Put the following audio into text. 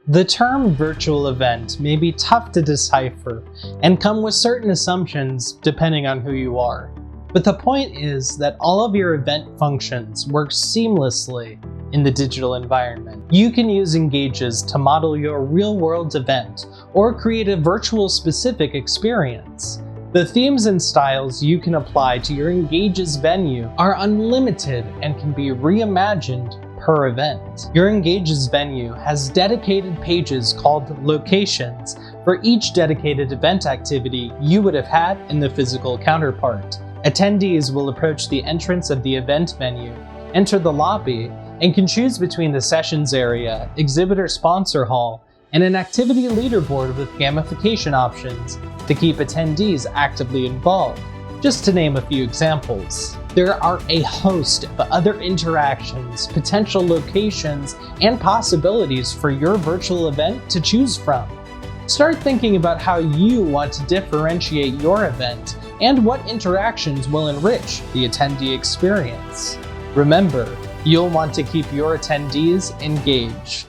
The term virtual event may be tough to decipher and come with certain assumptions depending on who you are. But the point is that all of your event functions work seamlessly in the digital environment. You can use Engagez to model your real-world event or create a virtual specific experience. The themes and styles you can apply to your Engagez venue are unlimited and can be reimagined per event. Your Engagez venue has dedicated pages called locations for each dedicated event activity you would have had in the physical counterpart. Attendees will approach the entrance of the event venue, enter the lobby, and can choose between the sessions area, exhibitor sponsor hall, and an activity leaderboard with gamification options to keep attendees actively involved, just to name a few examples. There are a host of other interactions, potential locations, and possibilities for your virtual event to choose from. Start thinking about how you want to differentiate your event and what interactions will enrich the attendee experience. Remember, you'll want to keep your attendees engaged.